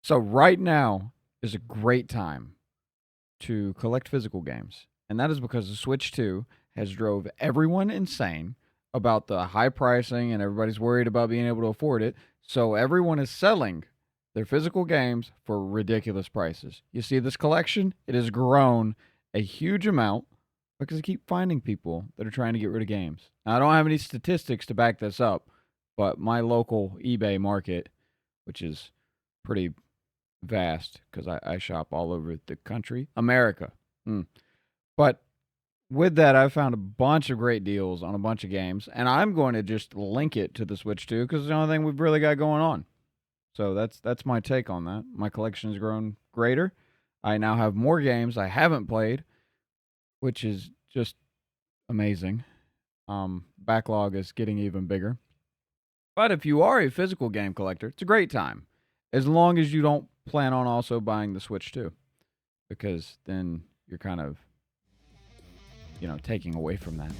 So right now is a great time to collect physical games. And that is because the Switch 2 has drove everyone insane about the high pricing and everybody's worried about being able to afford it. So everyone is selling their physical games for ridiculous prices. You see this collection? It has grown a huge amount because I keep finding people that are trying to get rid of games. Now, I don't have any statistics to back this up, but my local eBay market, which is pretty vast because I shop all over the country, America. But with that, I found a bunch of great deals on a bunch of games, and I'm going to just link it to the Switch 2 because it's the only thing we've really got going on. So that's my take on that. My collection has grown greater. I now have more games I haven't played, which is just amazing. Backlog is getting even bigger. But if you are a physical game collector, it's a great time, as long as you don't plan on also buying the Switch 2, because then you're kind of, taking away from that.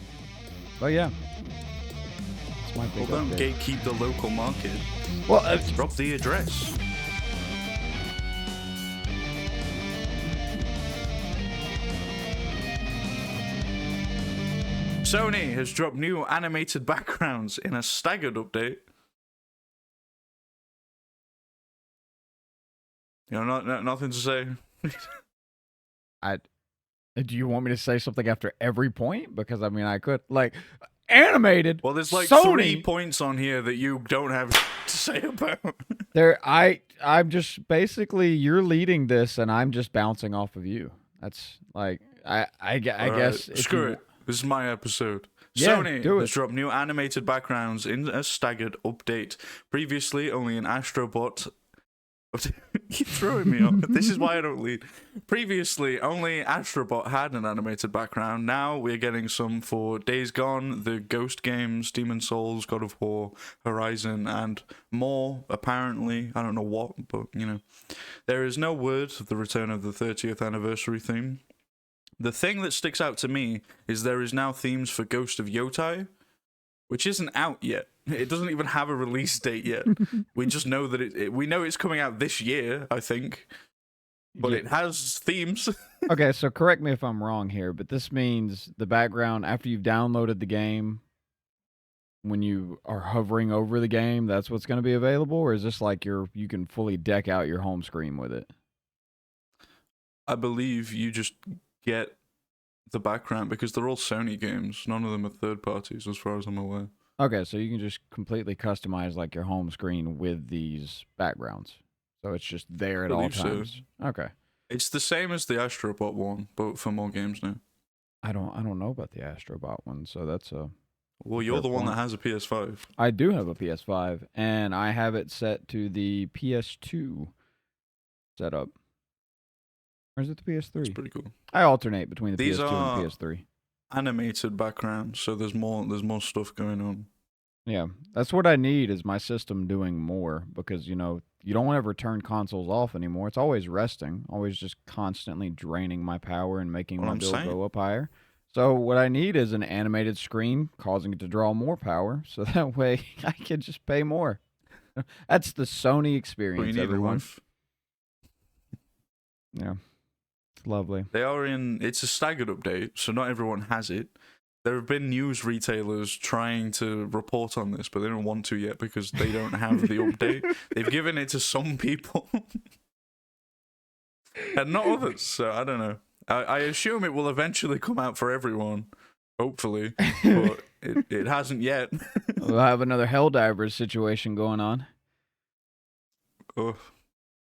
But yeah, it's my big Well, don't update. gatekeep the local market. Well, Drop the address. Sony has dropped new animated backgrounds in a staggered update. Nothing to say. Do you want me to say something after every point? Because I could animated. Well, there's like Sony, 3 points on here that you don't have to say about. I'm just basically, you're leading this, and I'm just bouncing off of you. That's like I guess. Screw it. This is my episode. Yeah, Sony has dropped new animated backgrounds in a staggered update. Previously, only an Astrobot. You're throwing me off. This is why I don't lead. Previously, only Astrobot had an animated background. Now we're getting some for Days Gone, the Ghost games, Demon's Souls, God of War, Horizon, and more, apparently. I don't know what, but, There is no word of the return of the 30th anniversary theme. The thing that sticks out to me is there is now themes for Ghost of Yotai, which isn't out yet. It doesn't even have a release date yet. We just know that we know it's coming out this year, I think. But it has themes. Okay, so correct me if I'm wrong here, but this means the background after you've downloaded the game, when you are hovering over the game, that's what's going to be available, or is this like you can fully deck out your home screen with it? I believe you just get the background because they're all Sony games. None of them are third parties, as far as I'm aware. Okay, so you can just completely customize like your home screen with these backgrounds. So it's just there at all times. So. Okay. It's the same as the Astrobot one, but for more games now. I don't know about the Astrobot one, so that's a. Well, you're the one that has a PS5. I do have a PS5, and I have it set to the PS2 setup. Or is it the PS3? It's pretty cool. I alternate between the These PS2 are and the PS3. Animated backgrounds, so there's more stuff going on. Yeah, that's what I need is my system doing more because, you don't ever turn consoles off anymore. It's always resting, always just constantly draining my power and making my bill go up higher. So what I need is an animated screen causing it to draw more power so that way I can just pay more. That's the Sony experience, everyone. Yeah. It's lovely. It's a staggered update, so not everyone has it. There have been news retailers trying to report on this, but they don't want to yet because they don't have the update. They've given it to some people and not others, so I don't know. I assume it will eventually come out for everyone, hopefully, but it hasn't yet. We'll have another Helldivers situation going on. Oh.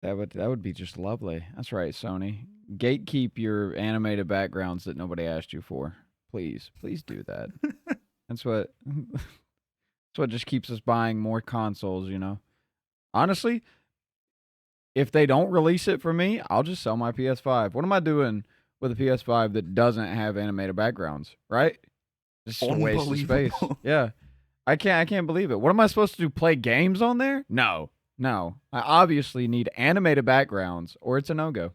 That would be just lovely. That's right, Sony. Gatekeep your animated backgrounds that nobody asked you for. Please do that. That's what just keeps us buying more consoles, Honestly, if they don't release it for me, I'll just sell my PS5. What am I doing with a PS5 that doesn't have animated backgrounds, right? Just a waste of space. Yeah. I can't believe it. What am I supposed to do? Play games on there? No. I obviously need animated backgrounds or it's a no-go.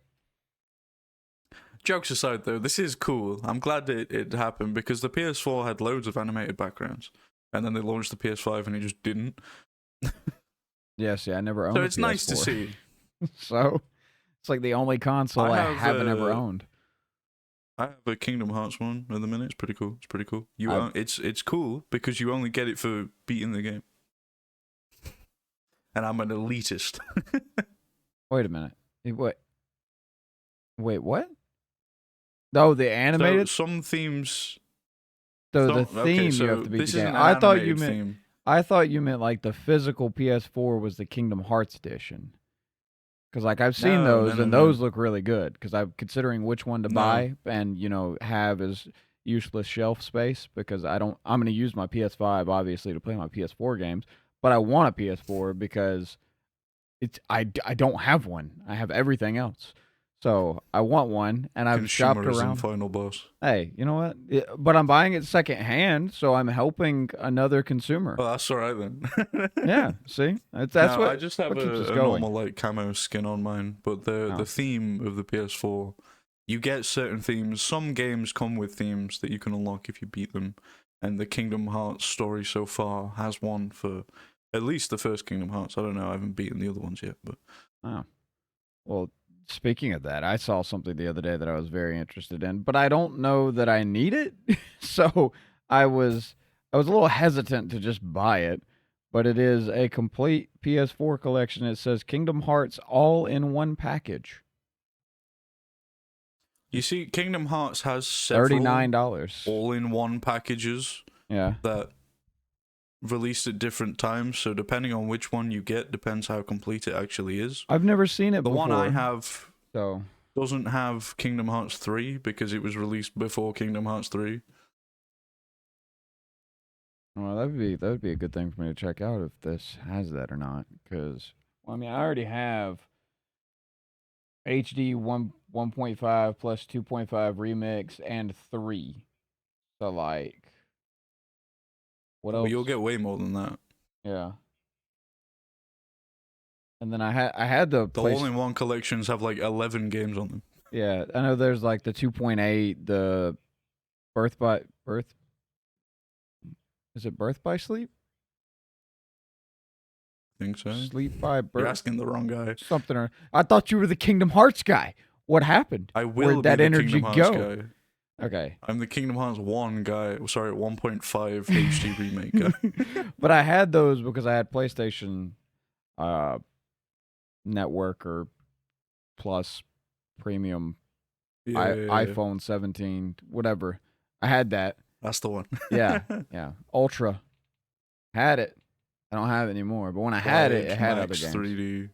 Jokes aside, though, this is cool. I'm glad it happened because the PS4 had loads of animated backgrounds, and then they launched the PS5 and it just didn't. Yes, I never owned. So it's nice to see. So it's like the only console I haven't ever owned. I have a Kingdom Hearts one at the minute. It's pretty cool. It's pretty cool. It's cool because you only get it for beating the game. And I'm an elitist. Wait a minute. What? Wait, what? Oh, the animated. So some themes. So the theme you have to beat this the game. isn't an animated theme. I thought you meant like the physical PS4 was the Kingdom Hearts edition. Because like I've seen those and those look really good. Because I'm considering which one to buy and have as useless shelf space because I'm going to use my PS5 obviously to play my PS4 games, but I want a PS4 because I don't have one. I have everything else. So I want one, and I've shopped around. Final boss. Hey, you know what? But I'm buying it second hand, so I'm helping another consumer. Oh, that's all right then. Yeah, see, that's what. I just have a normal like camo skin on mine, but the theme of the PS4, you get certain themes. Some games come with themes that you can unlock if you beat them, and the Kingdom Hearts story so far has one for at least the first Kingdom Hearts. I don't know. I haven't beaten the other ones yet, but well. Speaking of that, I saw something the other day that I was very interested in, but I don't know that I need it. So I was a little hesitant to just buy it, but it is a complete PS4 collection. It says Kingdom Hearts all in one package. You see, Kingdom Hearts has several $39 all in one packages. Yeah. That released at different times, so depending on which one you get depends how complete it actually is. I've never seen it before. The one I have so doesn't have Kingdom Hearts 3 because it was released before Kingdom Hearts 3. Well, that would be a good thing for me to check out if this has that or not, because I already have HD 1.5 plus 2.5 remix and 3. So like what else? Well, you'll get way more than that. Yeah. And then I had the all-in-one collections have like 11 games on them. Yeah, I know there's like the 2.8, the Birth is it Birth by Sleep? I think so. Sleep by Birth. You're asking the wrong guy. Something. I thought you were the Kingdom Hearts guy. What happened? I will Where'd that be the energy Kingdom go? Hearts guy. Okay. I'm the Kingdom Hearts 1 guy. Sorry, 1.5 HD remake guy. But I had those because I had PlayStation Network or Plus Premium iPhone 17, whatever. I had that. That's the one. Yeah. Ultra. Had it. I don't have it anymore. But when I had it, it had other games. 3D.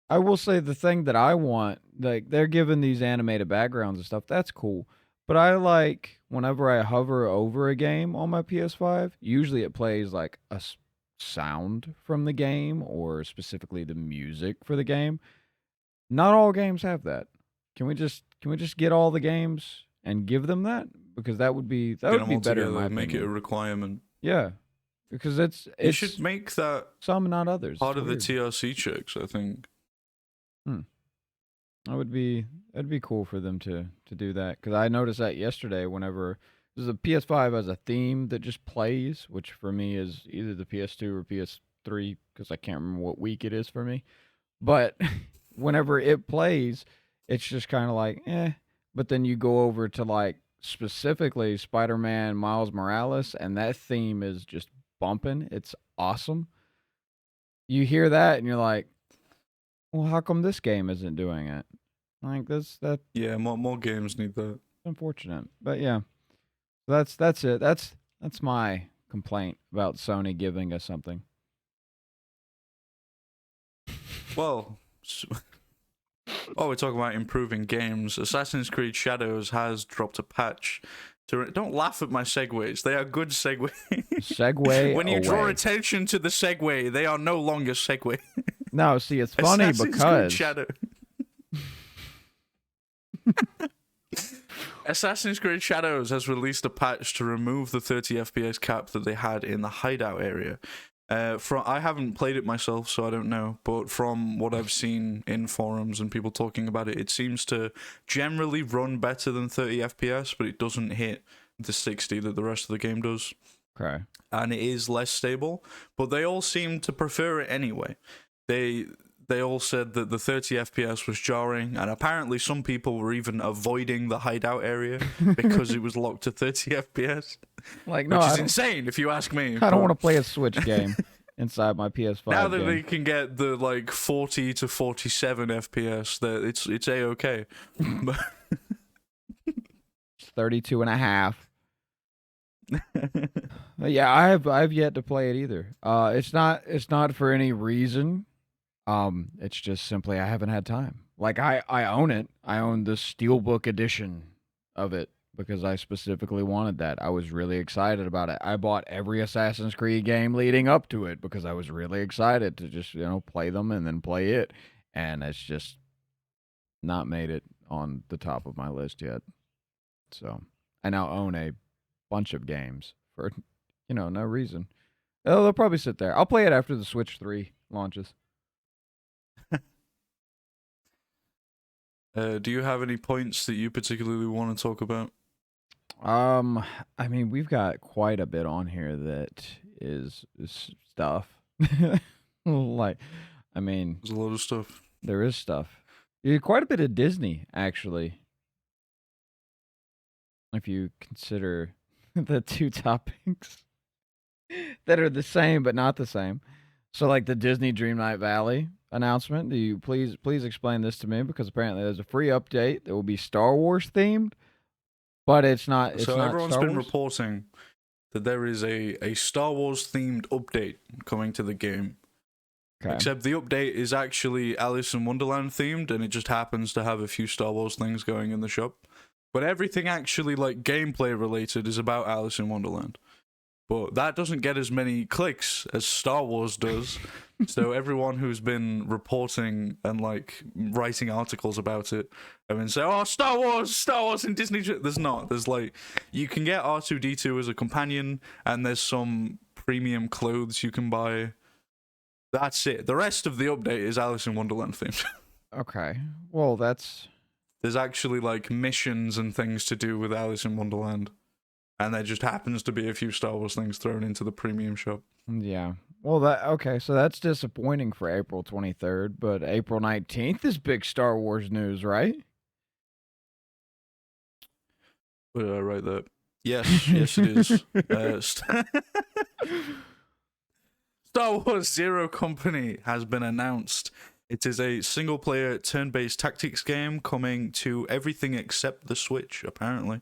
I will say the thing that I want, like they're giving these animated backgrounds and stuff, that's cool. But I like whenever I hover over a game on my PS5, usually it plays like a sound from the game or specifically the music for the game. Not all games have that. Can we just get all the games and give them that? Because that would be better in my opinion. Make it a requirement. Yeah. Because you should make that some, not others. Part of the TRC checks, I think. That'd be cool for them to do that, because I noticed that yesterday whenever the PS5 has a theme that just plays, which for me is either the PS2 or PS3 because I can't remember what week it is for me. But whenever it plays, it's just kind of like But then you go over to like specifically Spider-Man Miles Morales, and that theme is just bumping. It's awesome. You hear that and you're like, well, how come this game isn't doing it? Like that. Yeah, more games need that. Unfortunate, but yeah, that's it. That's my complaint about Sony giving us something. Well, we're talking about improving games. Assassin's Creed Shadows has dropped a patch. Don't laugh at my segues. They are good segues. Segue. When you draw attention to the segue, they are no longer segue. No, see, it's funny because Assassin's Creed Shadows has released a patch to remove the 30 FPS cap that they had in the hideout area. I haven't played it myself, so I don't know, but from what I've seen in forums and people talking about it, it seems to generally run better than 30 FPS, but it doesn't hit the 60 that the rest of the game does. Okay. And it is less stable, but they all seem to prefer it anyway. they all said that the 30 FPS was jarring, and apparently some people were even avoiding the hideout area because it was locked to 30 FPS. Like, no, which is insane if you ask me. I don't want to play a Switch game inside my PS5 now that game. they can get the like 40 to 47 FPS, that it's a-okay. But 32 and a half. Yeah, I've yet to play it either. It's not for any reason. It's just simply I haven't had time. Like I own it. I own the Steelbook edition of it because I specifically wanted that. I was really excited about it. I bought every Assassin's Creed game leading up to it because I was really excited to just, play them and then play it. And it's just not made it on the top of my list yet. So I now own a bunch of games for, no reason. They'll probably sit there. I'll play it after the Switch 3 launches. Do you have any points that you particularly want to talk about? I mean, we've got quite a bit on here that is stuff. Like, I mean, there's a lot of stuff. There is stuff. Yeah, quite a bit of Disney, actually. If you consider the two topics that are the same but not the same. So, like the Disney Dreamlight Valley announcement. Do you please explain this to me? Because apparently there's a free update that will be Star Wars themed, but it's not. So everyone's Star been Wars? reporting that there is a Star Wars themed update coming to the game. Okay. Except the update is actually Alice in Wonderland themed, and it just happens to have a few Star Wars things going in the shop. But everything actually like gameplay related is about Alice in Wonderland. But that doesn't get as many clicks as Star Wars does. So everyone who's been reporting and like writing articles about it have been saying, "Oh, Star Wars in Disney." There's not. There's like you can get R2-D2 as a companion, and there's some premium clothes you can buy. That's it. The rest of the update is Alice in Wonderland themed. Okay. Well, there's actually like missions and things to do with Alice in Wonderland. And there just happens to be a few Star Wars things thrown into the premium shop. Yeah. Well, okay, so that's disappointing for April 23rd, but April 19th is big Star Wars news, right? Where did I write that? Yes, yes it is. Star Wars Zero Company has been announced. It is a single-player turn-based tactics game coming to everything except the Switch, apparently.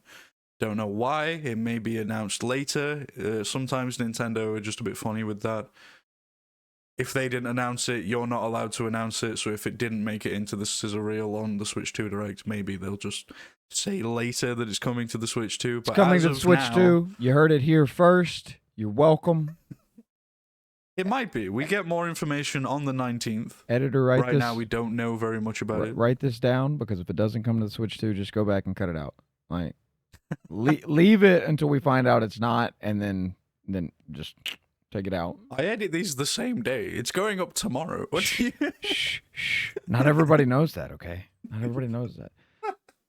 Don't know why. It may be announced later. Sometimes Nintendo are just a bit funny with that. If they didn't announce it, you're not allowed to announce it. So if it didn't make it into the sizzle reel on the Switch 2 Direct, maybe they'll just say later that it's coming to the Switch 2. But it's coming to the Switch 2. You heard it here first. You're welcome. It might be. We get more information on the 19th. Editor, right now we don't know very much about it. Write this down, because if it doesn't come to the Switch 2, just go back and cut it out. Like, leave it until we find out it's not, and then just take it out. I edit these the same day. It's going up tomorrow. Shh. Not everybody knows that, okay? Not everybody knows that.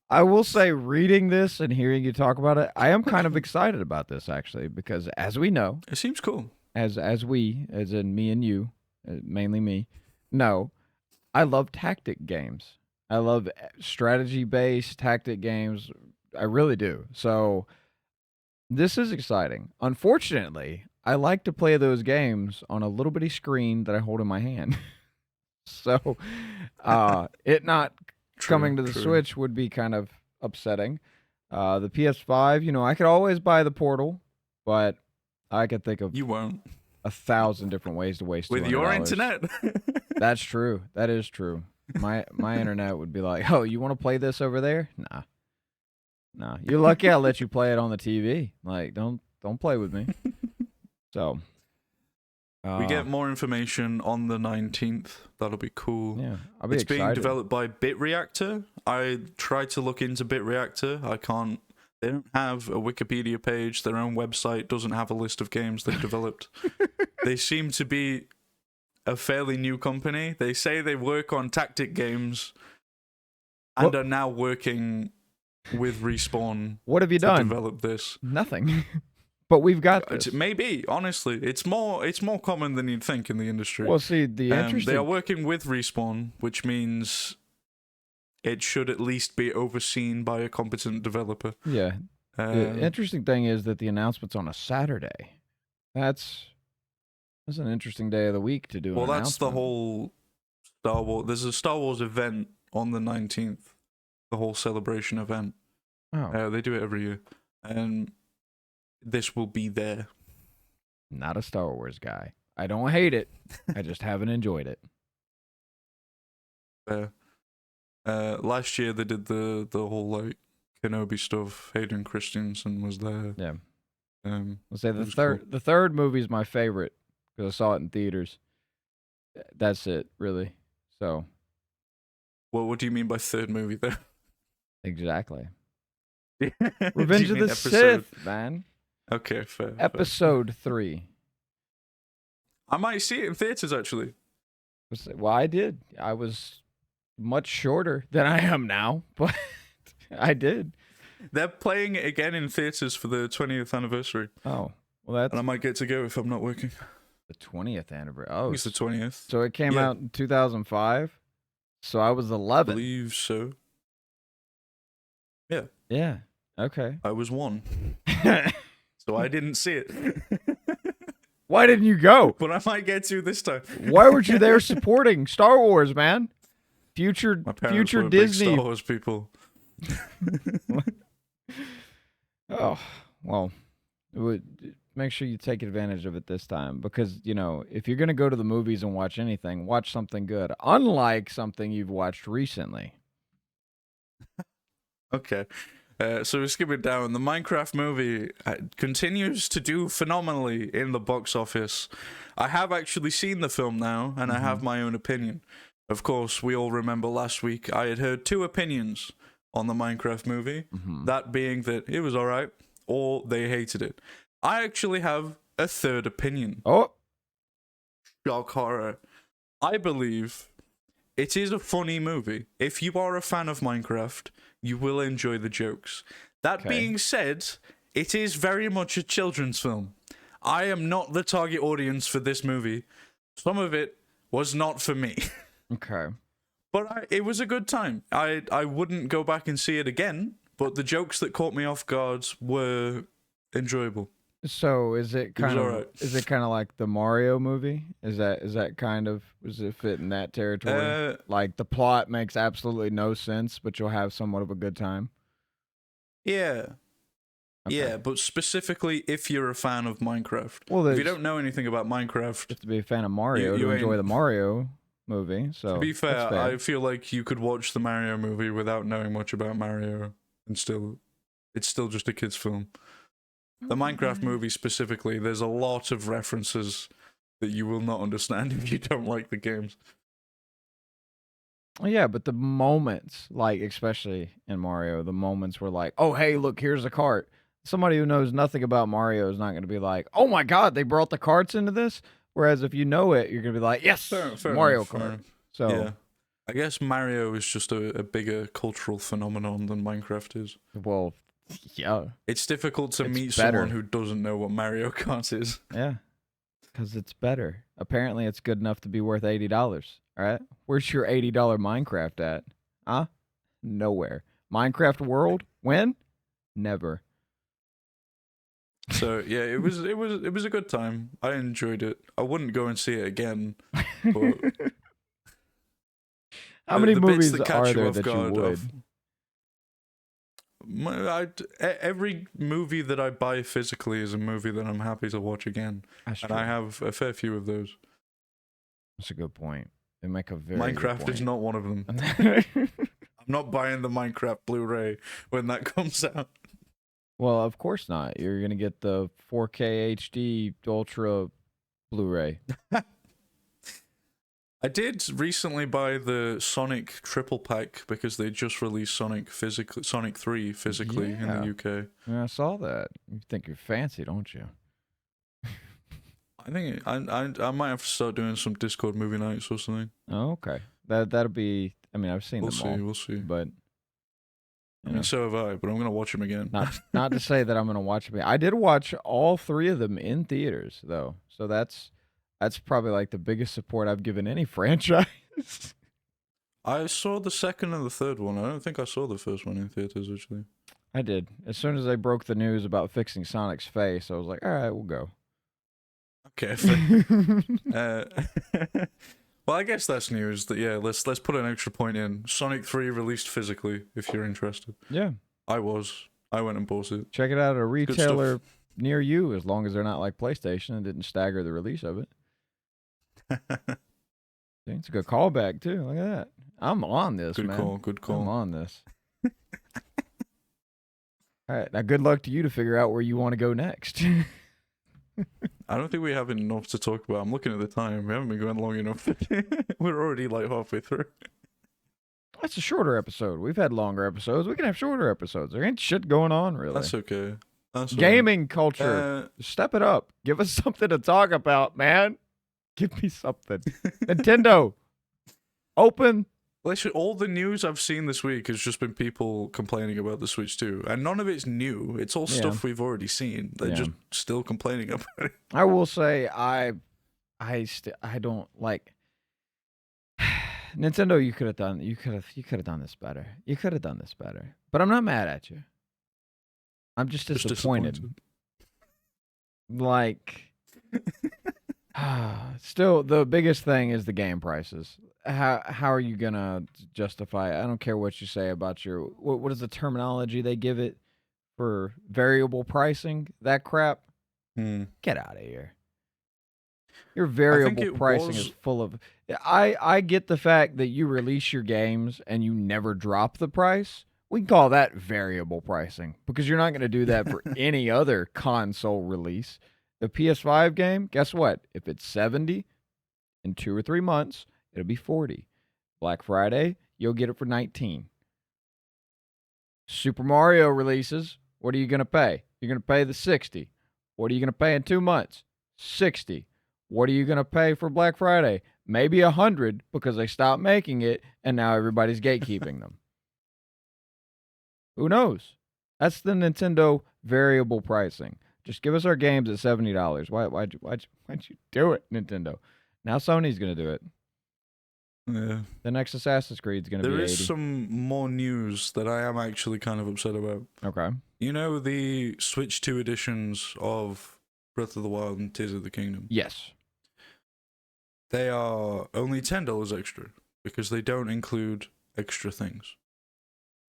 I will say, reading this and hearing you talk about it, I am kind of excited about this, actually, because as we know... It seems cool. As in me and you, mainly me, know, I love tactic games. I love strategy-based tactic games. I really do. So this is exciting. Unfortunately, I like to play those games on a little bitty screen that I hold in my hand. So it not coming to the Switch would be kind of upsetting. The PS5, I could always buy the Portal, but I could think of 1,000 different ways to waste $200. With your internet. That's true. That is true. My internet would be like, "Oh, you want to play this over there?" Nah. You're lucky I let you play it on the TV. Like, don't play with me. So we get more information on the 19th. That'll be cool. Yeah, I'll be excited. It's being developed by BitReactor. I tried to look into BitReactor. I can't. They don't have a Wikipedia page. Their own website doesn't have a list of games they've developed. They seem to be a fairly new company. They say they work on tactic games and are now working with Respawn. What have you done? To develop this. Nothing. But we've got this. Maybe, honestly, it's more common than you'd think in the industry. Well, see, the interesting... They are working with Respawn, which means it should at least be overseen by a competent developer. Yeah. The interesting thing is that the announcement's on a Saturday. That's an interesting day of the week to do an announcement. Well, that's the whole Star Wars... There's a Star Wars event on the 19th. The whole celebration event. Oh. They do it every year. And this will be there. Not a Star Wars guy. I don't hate it. I just haven't enjoyed it. Last year they did the whole like Kenobi stuff. Hayden Christensen was there. Yeah. I'll say the third movie is my favorite because I saw it in theaters. That's it, really. So. Well, what do you mean by third movie there? Exactly. Revenge of the Sith, man. Okay, fair. Episode 3. I might see it in theaters, actually. Well, I did. I was much shorter than I am now, but I did. They're playing it again in theaters for the 20th anniversary. Oh, well, that's... And I might get to go if I'm not working. The 20th anniversary. Oh, it's the 20th. So it came out in 2005. So I was 11. I believe so. Yeah. Yeah. Okay. I was 1. So I didn't see it. Why didn't you go? But I might get to this time. Why weren't you there supporting Star Wars, man? Future were Disney. Big Star Wars people. Oh, well, make sure you take advantage of it this time because, you know, if you're going to go to the movies and watch anything, watch something good, unlike something you've watched recently. Okay. So we skip it down. The Minecraft movie continues to do phenomenally in the box office. I have actually seen the film now, and I have my own opinion. Of course, we all remember last week I had heard 2 opinions on the Minecraft movie, that being that it was alright, or they hated it. I actually have a 3rd opinion. Oh! Shock horror. I believe it is a funny movie. If you are a fan of Minecraft, you will enjoy the jokes. That being said, it is very much a children's film. I am not the target audience for this movie. Some of it was not for me. Okay. But it was a good time. I wouldn't go back and see it again, but the jokes that caught me off guard were enjoyable. So is it kind of like the Mario movie? Does it fit in that territory? Like the plot makes absolutely no sense, but you'll have somewhat of a good time. Yeah. Okay. Yeah, but specifically if you're a fan of Minecraft. Well, if you don't know anything about Minecraft, just to be a fan of Mario, you enjoy the Mario movie. So to be fair, I feel like you could watch the Mario movie without knowing much about Mario, and it's still just a kid's film. The Minecraft movie specifically, there's a lot of references that you will not understand if you don't like the games. Yeah, but the moments, like especially in Mario, the moments were like, oh, hey, look, here's a cart. Somebody who knows nothing about Mario is not going to be like, oh my God, they brought the carts into this? Whereas if you know it, you're going to be like, yes, Mario Kart. So yeah. I guess Mario is just a bigger cultural phenomenon than Minecraft is. Well, yeah. It's difficult to meet someone who doesn't know what Mario Kart is. Yeah, because it's better. Apparently, it's good enough to be worth $80. All right? Where's your $80 Minecraft at? Huh? Nowhere. Minecraft World? When? Never. So yeah, it was a good time. I enjoyed it. I wouldn't go and see it again. But how many movies are there that you would? Every movie that I buy physically is a movie that I'm happy to watch again. That's and true. I have a fair few of those. That's a good point. They make a very Minecraft good point. is not one of them. I'm not buying the Minecraft Blu-ray when that comes out. Well, of course not. You're going to get the 4K HD Ultra Blu-ray. I did recently buy the Sonic triple pack because they just released Sonic 3 physically in the UK. Yeah, I saw that. You think you're fancy, don't you? I think I might have to start doing some Discord movie nights or something. Oh, okay. That'll be. I mean, I've seen them all. We'll see. But I mean, so have I, but I'm gonna watch them again. Not to say that I'm gonna watch them. I did watch all 3 of them in theaters though, so that's probably like the biggest support I've given any franchise. I saw the second and the third one. I don't think I saw the first one in theaters actually. I did. As soon as they broke the news about fixing Sonic's face, I was like, all right, we'll go. Okay. Well, I guess that's news. That let's put an extra point in. Sonic 3 released physically, if you're interested. Yeah. I went and bought it. Check it out at a retailer near you, as long as they're not like PlayStation and didn't stagger the release of it. It's a good callback too. Look at that. I'm on this, man. Good call. I'm on this. All right. Now, good luck to you to figure out where you want to go next. I don't think we have enough to talk about. I'm looking at the time. We haven't been going long enough. We're already like halfway through. That's a shorter episode. We've had longer episodes. We can have shorter episodes. There ain't shit going on, really. That's okay. Gaming culture. Step it up. Give us something to talk about, man. Give me something. Nintendo. Open. All the news I've seen this week has just been people complaining about the Switch 2. And none of it's new. It's all stuff we've already seen. They're just still complaining about it. I will say I don't like Nintendo. You could have done this better. You could have done this better. But I'm not mad at you. I'm just disappointed. Like still the biggest thing is the game prices. How are you gonna justify it? I don't care what you say about your what is the terminology they give it for variable pricing? That crap. Get out of here. Your variable pricing is full of. I get the fact that you release your games and you never drop the price. We can call that variable pricing because you're not going to do that for any other console release. The PS5 game, guess what? If it's 70 in 2 or 3 months, it'll be 40. Black Friday, you'll get it for 19. Super Mario releases, what are you going to pay? You're going to pay the 60. What are you going to pay in 2 months? 60. What are you going to pay for Black Friday? Maybe 100 because they stopped making it and now everybody's gatekeeping them. Who knows? That's the Nintendo variable pricing. Just give us our games at $70. Why'd you do it, Nintendo? Now Sony's going to do it. Yeah. The next Assassin's Creed's going to be 80. There is some more news that I am actually kind of upset about. Okay. You know the Switch 2 editions of Breath of the Wild and Tears of the Kingdom? Yes. They are only $10 extra because they don't include extra things.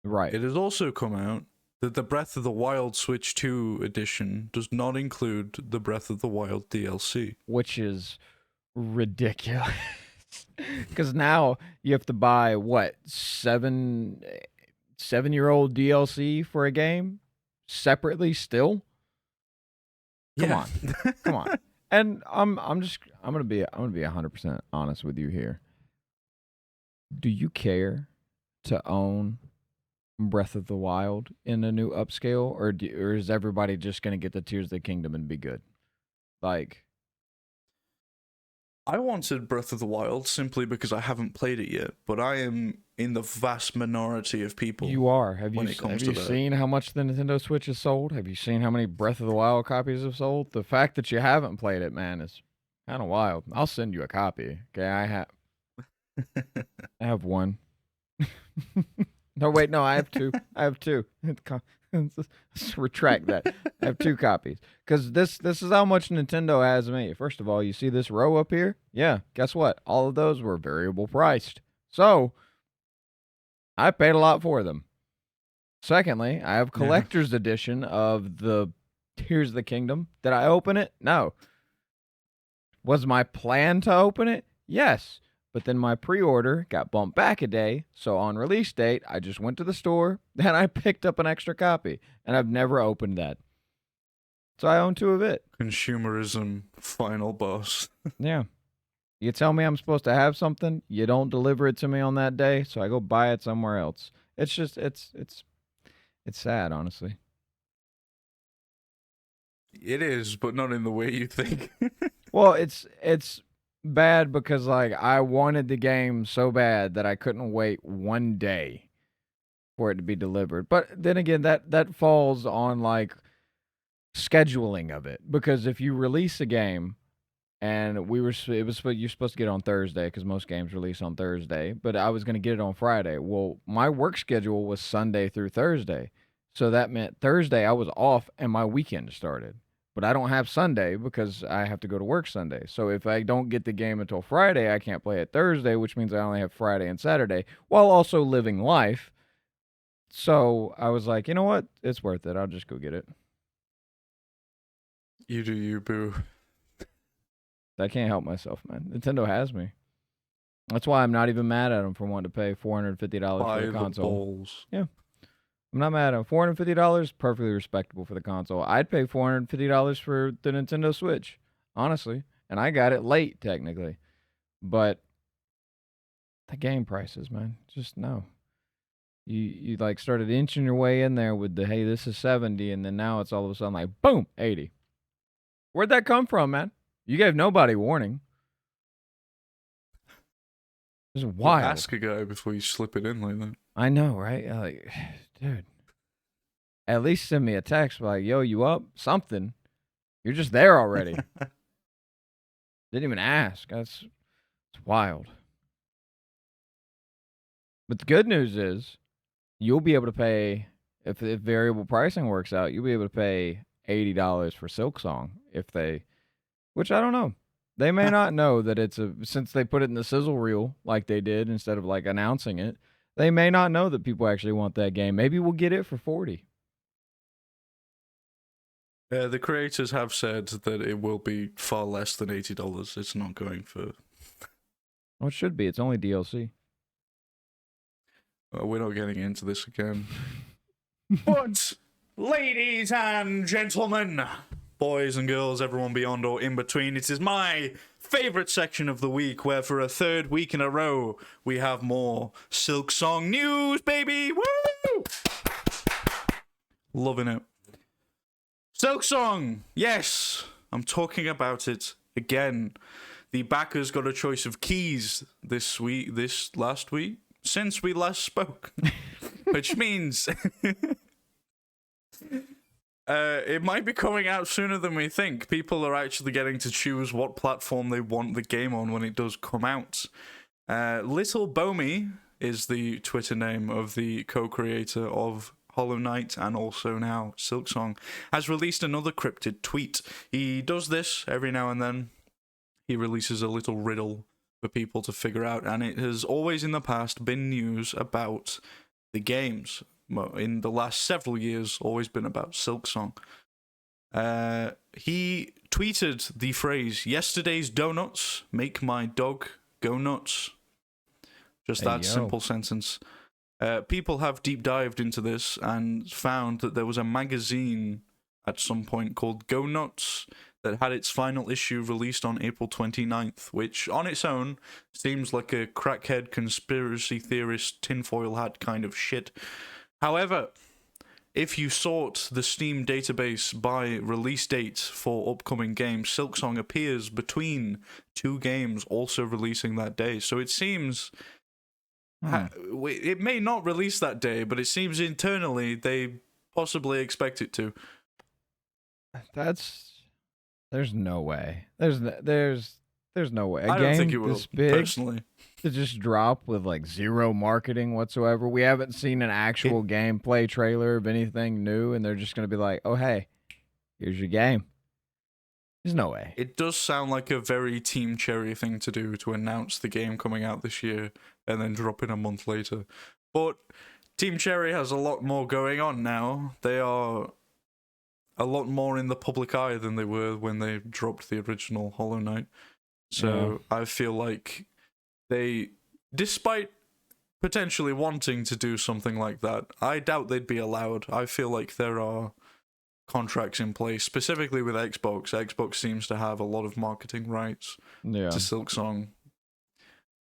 Right. It has also come out that the Breath of the Wild Switch 2 edition does not include the Breath of the Wild DLC. Which is ridiculous. Because now you have to buy, what, 7-year-old DLC for a game separately still? Come on. Come on. And I'm gonna be 100% honest with you here. Do you care to own Breath of the Wild in a new upscale, or is everybody just gonna get the Tears of the Kingdom and be good? Like, I wanted Breath of the Wild simply because I haven't played it yet, but I am in the vast minority of people. You are. Have you seen how much the Nintendo Switch has sold? Have you seen how many Breath of the Wild copies have sold? The fact that you haven't played it, man, is kind of wild. I'll send you a copy. Okay, I have one. No, wait, no, I have two. I have two. Let's retract that. I have 2 copies. Because this is how much Nintendo has me. First of all, you see this row up here? Yeah, guess what? All of those were variable priced. So, I paid a lot for them. Secondly, I have collector's edition of the Tears of the Kingdom. Did I open it? No. Was my plan to open it? Yes. But then my pre-order got bumped back a day, so on release date, I just went to the store, and I picked up an extra copy, and I've never opened that. So I own 2 of it. Consumerism, final boss. Yeah. You tell me I'm supposed to have something, you don't deliver it to me on that day, so I go buy it somewhere else. It's just, it's sad, honestly. It is, but not in the way you think. Well, it's bad because, like, I wanted the game so bad that I couldn't wait one day for it to be delivered. But then again, that falls on like scheduling of it, because if you release a game and you're supposed to get it on Thursday because most games release on Thursday, but I was going to get it on Friday. Well, my work schedule was Sunday through Thursday, so that meant Thursday I was off and my weekend started. But I don't have Sunday because I have to go to work Sunday. So if I don't get the game until Friday, I can't play it Thursday, which means I only have Friday and Saturday while also living life. So I was like, you know what? It's worth it. I'll just go get it. You do you, boo. I can't help myself, man. Nintendo has me. That's why I'm not even mad at them for wanting to pay $450 By for the the console. balls. Yeah. I'm not mad at them. $450, perfectly respectable for the console. I'd pay $450 for the Nintendo Switch, honestly. And I got it late, technically. But the game prices, man, just no. You like started inching your way in there with the, hey, this is 70, and then now it's all of a sudden like, boom, 80. Where'd that come from, man? You gave nobody warning. This is wild. Ask a guy before you slip it in like that. I know, right? Like, dude, at least send me a text like, yo, you up? Something. You're just there already. Didn't even ask. It's wild. But the good news is you'll be able to pay, if variable pricing works out, you'll be able to pay $80 for Silksong which I don't know. They may not know that since they put it in the sizzle reel like they did instead of like announcing it, they may not know that people actually want that game. Maybe we'll get it for 40. The creators have said that it will be far less than $80. It's not going for... Well, it should be. It's only DLC. We're not getting into this again. But, ladies and gentlemen, boys and girls, everyone beyond or in between, it is my favorite section of the week where for a third week in a row we have more Silksong news, baby! Woo! Loving it. Silksong! Yes! I'm talking about it again. The backers got a choice of keys this last week, since we last spoke. Which means it might be coming out sooner than we think. People are actually getting to choose what platform they want the game on when it does come out. Little Bomi is the Twitter name of the co-creator of Hollow Knight and also now Silksong, has released another cryptid tweet. He does this every now and then. He releases a little riddle for people to figure out, and it has always in the past been news about the games. In the last several years, always been about Silksong. He tweeted the phrase, "Yesterday's donuts make my dog go nuts." Just that simple sentence. People have deep dived into this and found that there was a magazine at some point called Go Nuts that had its final issue released on April 29th, which on its own seems like a crackhead conspiracy theorist tinfoil hat kind of shit. However, if you sort the Steam database by release date for upcoming games, Silksong appears between two games also releasing that day. So it seems... it may not release that day, but it seems internally they possibly expect it to. There's no way. There's no way. I don't think it will, personally. To just drop with like zero marketing whatsoever. We haven't seen an actual gameplay trailer of anything new, and they're just going to be like, "Oh hey, here's your game." There's no way. It does sound like a very Team Cherry thing to do, to announce the game coming out this year and then drop it a month later. But Team Cherry has a lot more going on now. They are a lot more in the public eye than they were when they dropped the original Hollow Knight. So yeah. I feel like they, despite potentially wanting to do something like that, I doubt they'd be allowed. I feel like there are contracts in place, specifically with Xbox. Xbox seems to have a lot of marketing rights to Silksong.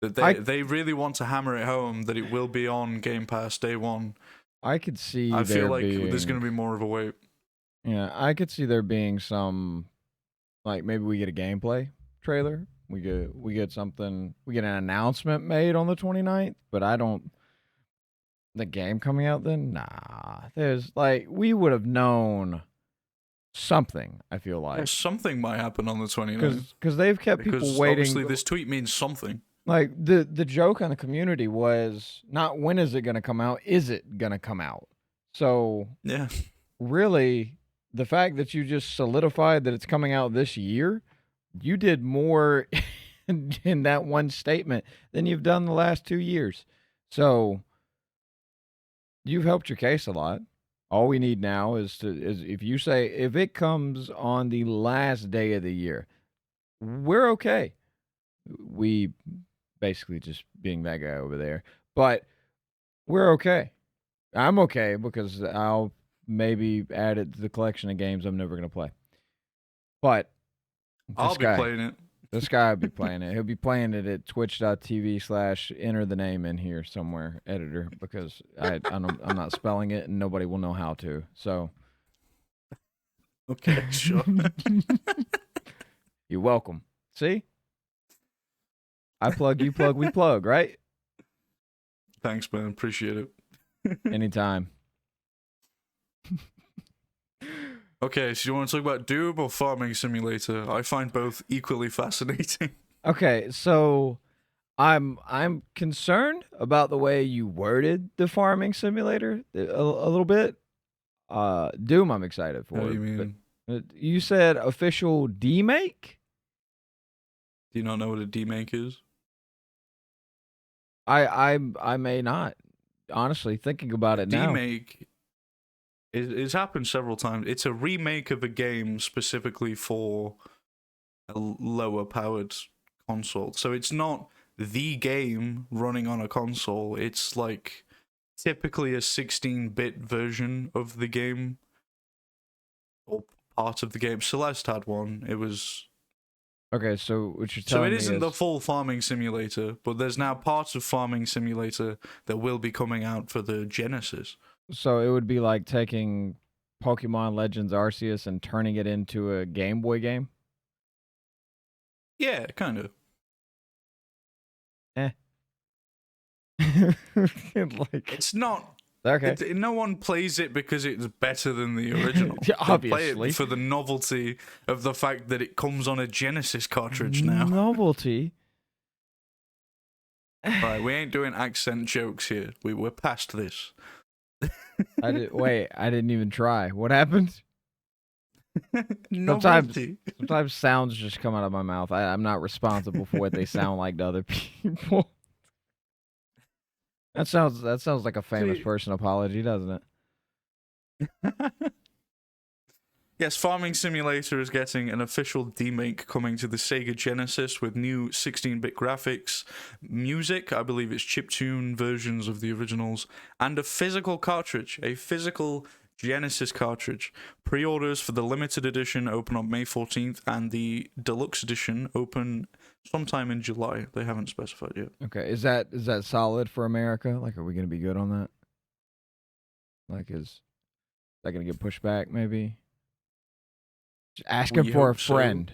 That they really want to hammer it home that it will be on Game Pass day one. I could see. I feel like there's going to be more of a wait. Yeah, I could see there being some, like maybe we get a gameplay trailer. We get something. We get an announcement made on the 29th, but I don't. The game coming out then? Nah. There's like we would have known something, I feel Yeah, like. something might happen on the 29th. Cuz they've kept people Because waiting. obviously this tweet means something. Like the joke on the community was not when is it going to come out, is it going to come out? So, Yeah. really the fact that you just solidified that it's coming out this year, you did more in that one statement than you've done the last 2 years. So, you've helped your case a lot. All we need now is if you say if it comes on the last day of the year, we're okay. We basically just being that guy over there, but we're okay. I'm okay because I'll maybe add it to the collection of games I'm never gonna play. But I'll be playing it. this guy will be playing it. He'll be playing it at twitch.tv/enter the name in here somewhere, editor, because I'm not spelling it and nobody will know how to. So, Okay, sure. you're welcome. See? I plug, you plug, we plug, right? Thanks, man. Appreciate it. Anytime. Okay, so you want to talk about Doom or Farming Simulator? I find both equally fascinating. Okay, so I'm concerned about the way you worded the farming simulator a little bit. Doom, I'm excited for. What do you mean? But you said official demake? Do you not know what a demake is? I may not. Honestly, thinking about it now. Demake, it's happened several times. It's a remake of a game specifically for a lower powered console. So it's not the game running on a console. It's like typically a 16-bit version of the game or part of the game. Celeste had one. It was Okay, so what you're telling me isn't is the full Farming Simulator, but there's now parts of Farming Simulator that will be coming out for the Genesis. so it would be like taking Pokemon Legends Arceus and turning it into a Game Boy game? Yeah, kind of. Like, It's not. okay. No one plays it because it's better than the original. Yeah, They play obviously. it for the novelty of the fact that it comes on a Genesis cartridge now. Novelty. Right, we ain't doing accent jokes here. We're past this. I didn't even try. What happened? Novelty. Sometimes sounds just come out of my mouth. I'm not responsible for what they sound like to other people. That sounds like a famous person apology, doesn't it? Yes, Farming Simulator is getting an official demake coming to the Sega Genesis with new 16-bit graphics, music, I believe it's chiptune versions of the originals, and a physical cartridge, a physical Genesis cartridge. Pre-orders for the limited edition open on May 14th, and the deluxe edition open sometime in July. They haven't specified yet. Okay, is that solid for America? Like, are we gonna be good on that? Like, is that gonna get pushed back? Maybe. Just asking for a friend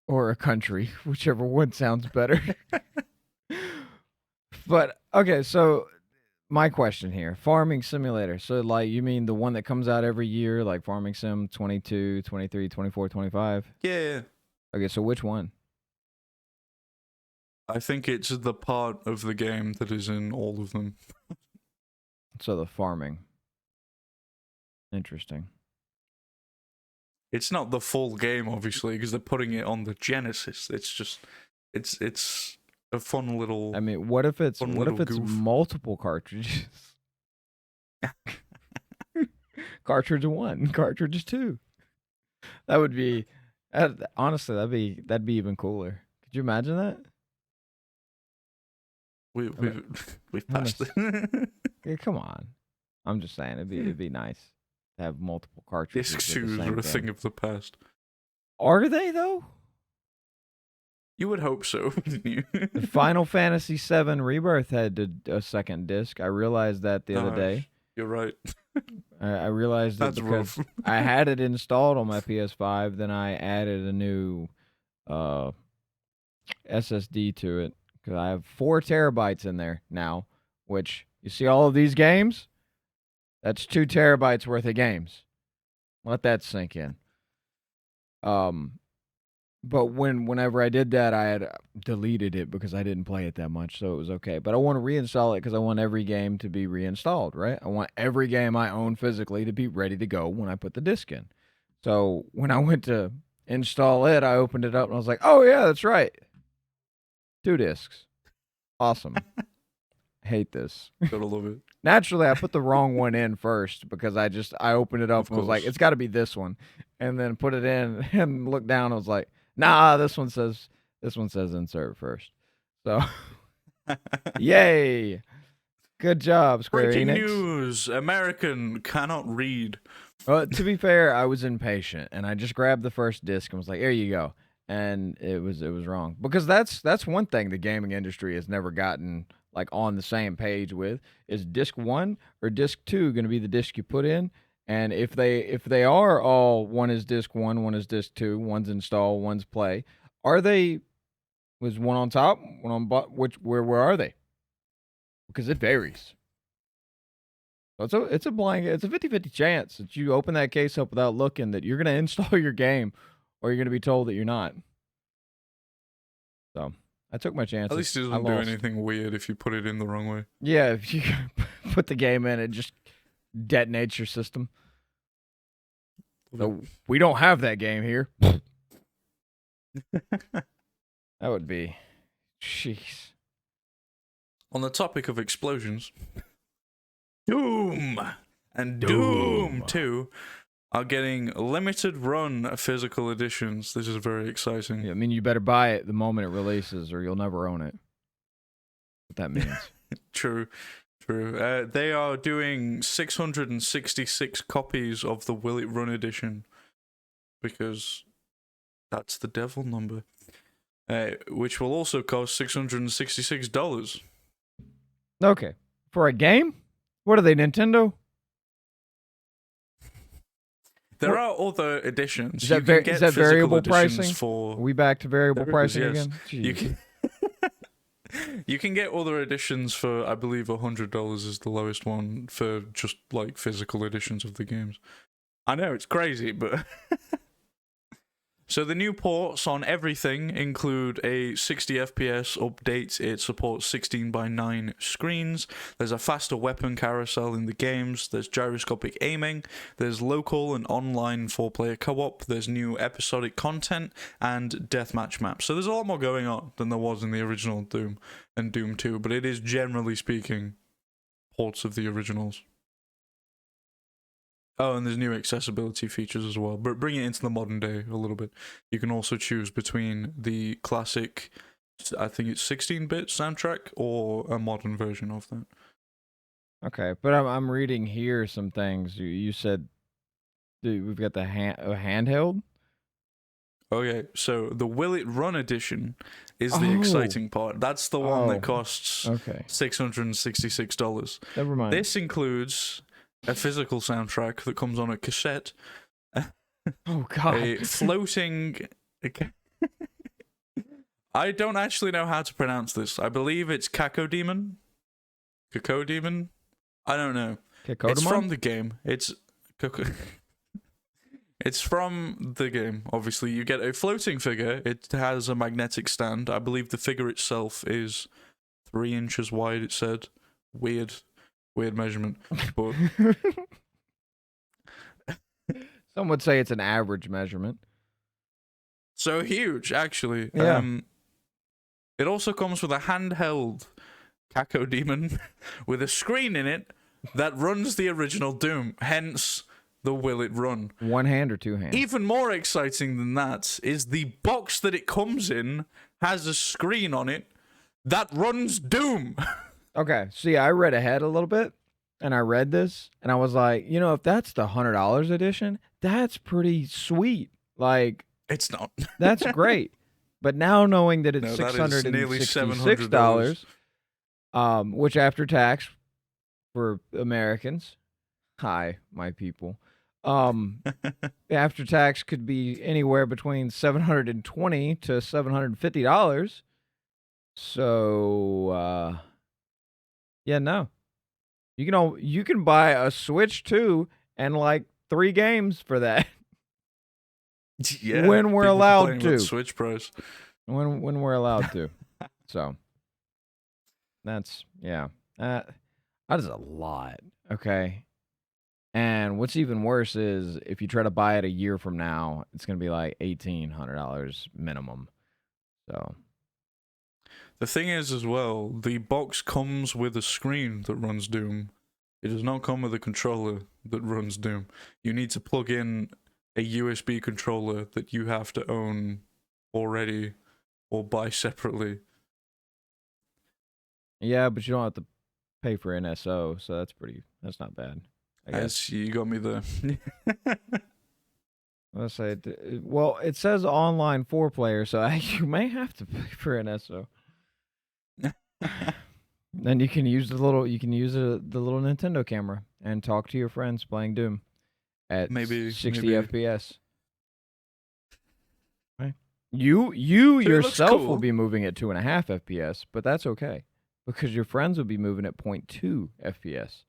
or a country, whichever one sounds better. But okay, so my question here, Farming Simulator. So like you mean the one that comes out every year, like Farming Sim 22, 23, 24, 25? Yeah. Okay, so which one? I think it's the part of the game that is in all of them. So the farming. Interesting. It's not the full game, obviously, because they're putting it on the Genesis. It's just, it's a fun little. I mean, what if it's goof. multiple cartridges? Cartridge 1, cartridge 2. That would be, honestly, that'd be even cooler. Could you imagine that? We've passed it. Yeah, come on. I'm just saying it'd be nice to have multiple cartridges. Disc shoes are a thing of the past. Are they though? You would hope so, wouldn't you? Final Fantasy VII Rebirth had a second disc. I realized that the other day. You're right. I realized that because I had it installed on my PS5, then I added a new SSD to it because I have 4 terabytes in there now, which You see all of these games? That's 2 terabytes worth of games. Let that sink in. But whenever I did that, I had deleted it because I didn't play it that much, so it was okay. But I want to reinstall it because I want every game to be reinstalled, right? I want every game I own physically to be ready to go when I put the disc in. So when I went to install it, I opened it up and I was like, oh yeah, that's right. 2 discs. Awesome. Hate this. Gotta love it. Naturally, I put the wrong one in first because I opened it up Of and was like, course. it's got to be this one, and then put it in and looked down. And I was like, nah, this one says insert first. So, yay, good job, Square Breaking Enix. news: American cannot read. To be fair, I was impatient and I just grabbed the first disc and was like, here you go, and it was wrong because that's one thing the gaming industry has never gotten like on the same page with is disc 1 or disc 2 going to be the disc you put in, and if they are all one is disc 1, one is disc 2, one's install, one's play, are they was one on top, one on where are they? Because it varies. So it's a 50-50 chance that you open that case up without looking that you're going to install your game or you're going to be told that you're not. So I took my chances. At least it doesn't do anything weird if you put it in the wrong way. Yeah, if you put the game in, it just detonates your system. So we don't have that game here. That would be, jeez. On the topic of explosions, Doom and Doom 2 are getting limited run physical editions. This is very exciting. Yeah, I mean, you better buy it the moment it releases or you'll never own it. What that means. True. They are doing 666 copies of the Will It Run edition because that's the devil number, which will also cost $666. Okay. For a game? What are they, Nintendo? There are other editions. Is that, is that variable pricing? For... Are we back to variable pricing yes. again? Jeez. You can get other editions for, I believe, $100 is the lowest one for just like physical editions of the games. I know it's crazy, but so the new ports on everything include a 60 FPS update. It supports 16:9 screens. There's a faster weapon carousel in the games. There's gyroscopic aiming. There's local and online 4-player co-op. There's new episodic content and deathmatch maps. So there's a lot more going on than there was in the original Doom and Doom 2, but it is generally speaking ports of the originals. Oh, and there's new accessibility features as well, but bring it into the modern day a little bit. You can also choose between the classic, I think it's 16-bit soundtrack, or a modern version of that. Okay, but I'm reading here some things. You said we've got the handheld? Okay, so the Will It Run edition is the exciting part. That's the one that costs $666. Never mind. This includes a physical soundtrack that comes on a cassette. Oh god. A floating... I don't actually know how to pronounce this. I believe it's Cacodemon? Cacodemon? I don't know. It's from the game. It's from the game, obviously. You get a floating figure. It has a magnetic stand. I believe the figure itself is 3 inches wide, it said. Weird measurement. But some would say it's an average measurement. So huge, actually. Yeah. It also comes with a handheld Cacodemon with a screen in it that runs the original Doom, hence the Will It Run. One hand or two hands? Even more exciting than that is the box that it comes in has a screen on it that runs Doom. Okay, see, I read ahead a little bit, and I read this, and I was like, you know, if that's the $100 edition, that's pretty sweet. Like, it's not. That's great. But now knowing that it's $666, which after tax for Americans, hi, my people, after tax could be anywhere between $720 to $750. So, yeah, no. You can buy a Switch 2 and like 3 games for that Yeah, when we're people allowed complaining about the to. Switch price. When we're allowed to. So that's that is a lot. Okay. And what's even worse is if you try to buy it a year from now, it's gonna be like $1,800 minimum. So The thing is, as well, the box comes with a screen that runs Doom. It does not come with a controller that runs Doom. You need to plug in a USB controller that you have to own already or buy separately. yeah, but you don't have to pay for NSO, so that's not bad. I guess. As you got me there. Let's say, well, it says online 4-player, so you may have to pay for NSO. Then you can use the little Nintendo camera and talk to your friends playing Doom at Maybe 60 maybe. FPS. Right? You So it looks yourself will cool. be moving at 2.5 FPS, but that's okay because your friends will be moving at 0.2 FPS.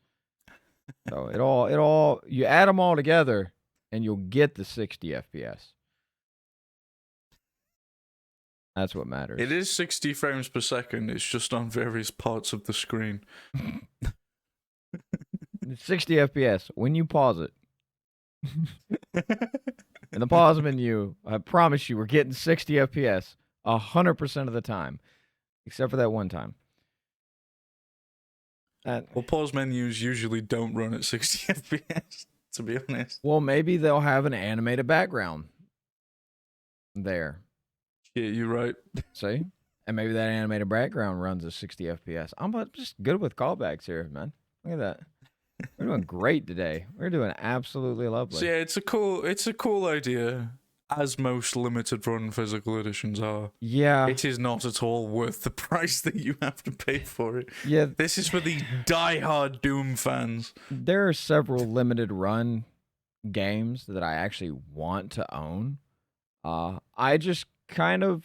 So it all you add them all together and you'll get the 60 FPS. That's what matters. It is 60 frames per second. It's just on various parts of the screen. 60 FPS when you pause it. In the pause menu, I promise you, we're getting 60 FPS 100% of the time, except for that one time. Well, pause menus usually don't run at 60 FPS, to be honest. Well, maybe they'll have an animated background there. Yeah, you're right. See? And maybe that animated background runs at 60 FPS. I'm just good with callbacks here, man. Look at that. We're doing great today. We're doing absolutely lovely. So yeah, it's a cool idea, as most limited run physical editions are. Yeah. It is not at all worth the price that you have to pay for it. Yeah. This is for the die-hard Doom fans. There are several limited run games that I actually want to own. I just kind of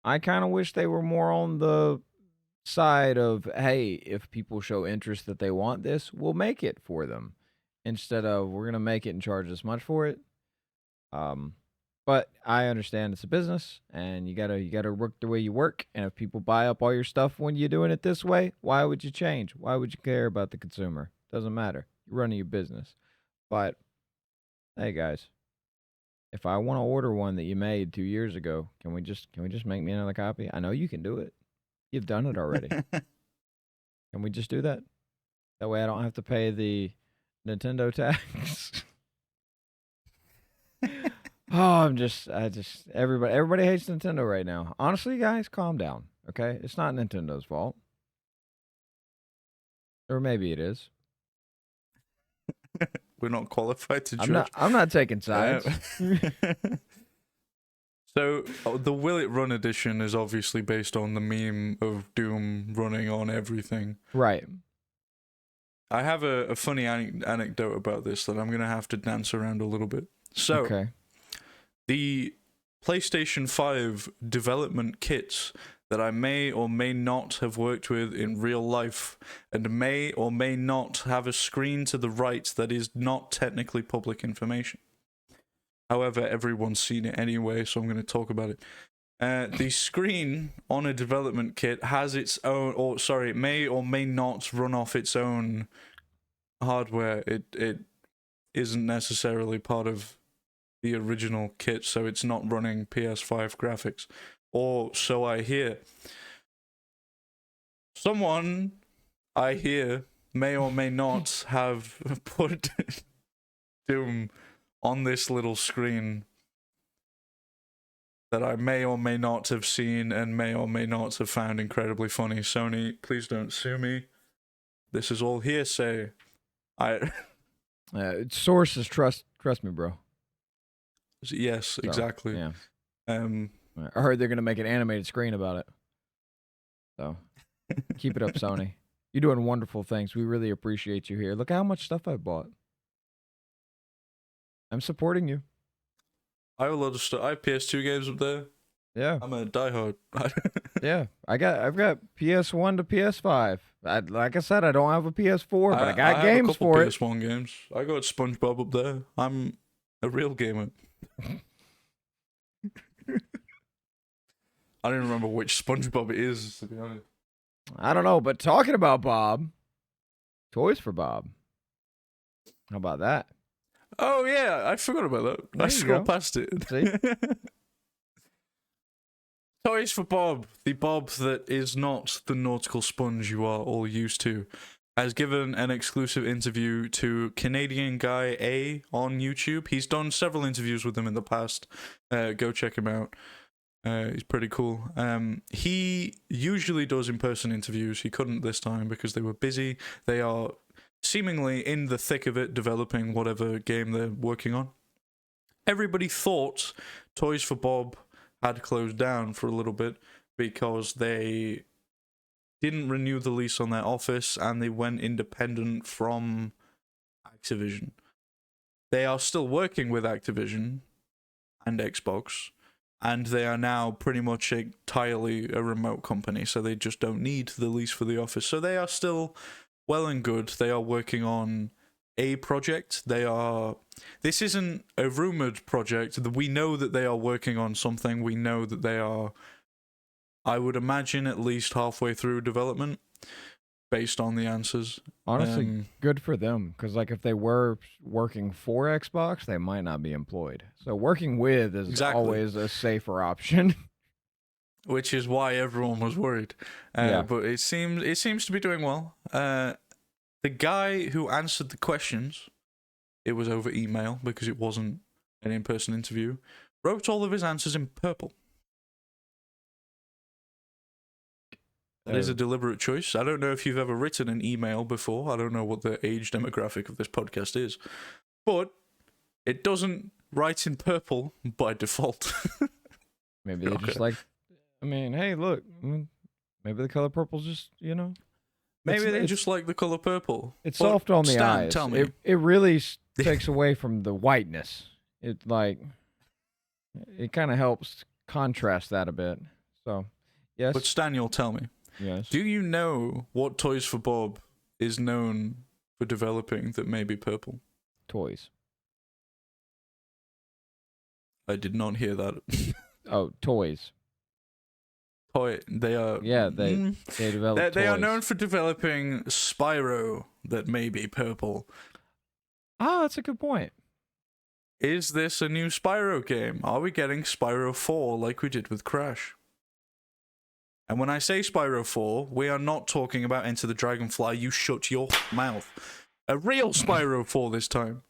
wish they were more on the side of, hey, if people show interest that they want this, we'll make it for them, instead of we're gonna make it and charge this much for it. But I understand it's a business and you gotta work the way you work, and if people buy up all your stuff when you're doing it this way, why would you change? Why would you care about the consumer? Doesn't matter. You're running your business. But hey guys, if I want to order one that you made 2 years ago, can we just make me another copy? I know you can do it. You've done it already. Can we just do that? That way I don't have to pay the Nintendo tax. Oh, everybody hates Nintendo right now. Honestly, guys, calm down. Okay? It's not Nintendo's fault. Or maybe it is. We're not qualified to judge. I'm not taking sides. So the Will It Run edition is obviously based on the meme of Doom running on everything. Right. I have a funny anecdote about this that I'm going to have to dance around a little bit. So, okay. The PlayStation 5 development kits that I may or may not have worked with in real life and may or may not have a screen to the right that is not technically public information. However, everyone's seen it anyway, so I'm going to talk about it. The screen on a development kit has its own, it may or may not run off its own hardware. It isn't necessarily part of the original kit, so it's not running PS5 graphics. Or so I hear. Someone, I hear, may or may not have put Doom on this little screen that I may or may not have seen and may or may not have found incredibly funny. Sony, please don't sue me. This is all hearsay. Sources, trust me, bro. Yes, exactly. Yeah. I heard they're gonna make an animated screen about it. So keep it up, Sony. You're doing wonderful things. We really appreciate you here. Look how much stuff I bought. I'm supporting you. I have a lot of stuff. I have PS2 games up there. Yeah. I'm a diehard. Yeah. I've got PS1 to PS5. Like I said, I don't have a PS4, but I got have a games couple for it. PS1 games. I got SpongeBob up there. I'm a real gamer. I don't even remember which SpongeBob it is, to be honest. I don't know, but talking about Bob, toys for Bob. How about that? Oh yeah, I forgot about that. There I you scrolled go. past it. See? Toys for Bob, the Bob that is not the nautical sponge you are all used to, has given an exclusive interview to Canadian Guy A on YouTube. He's done several interviews with him in the past. Go check him out. He's pretty cool. He usually does in-person interviews. He couldn't this time because they were busy. They are seemingly in the thick of it, developing whatever game they're working on. Everybody thought Toys for Bob had closed down for a little bit because they didn't renew the lease on their office and they went independent from Activision. They are still working with Activision and Xbox, and they are now pretty much entirely a remote company, so they just don't need the lease for the office. So they are still well and good. They are working on a project. This isn't a rumored project. We know that they are working on something. We know that they are, I would imagine, at least halfway through development based on the answers. Honestly, good for them, because like if they were working for Xbox, they might not be employed. So working with is always a safer option. Which is why everyone was worried. Yeah. But it seems to be doing well. The guy who answered the questions, it was over email because it wasn't an in-person interview, wrote all of his answers in purple. That is a deliberate choice. I don't know if you've ever written an email before. I don't know what the age demographic of this podcast is. But it doesn't write in purple by default. Maybe they just like, I mean, hey, look, maybe the color purple's just, Maybe they just like the color purple. It's soft on the eyes. Tell me. It really takes away from the whiteness. It kind of helps contrast that a bit. So, yes. But Staniel, tell me. Yes. Do you know what Toys for Bob is known for developing that may be purple? Toys. I did not hear that. Oh, toys. They are. Yeah, they develop. They are known for developing Spyro that may be purple. Oh, that's a good point. Is this a new Spyro game? Are we getting Spyro 4 like we did with Crash? And when I say Spyro 4, we are not talking about Enter the Dragonfly. You shut your mouth. A real Spyro 4 this time.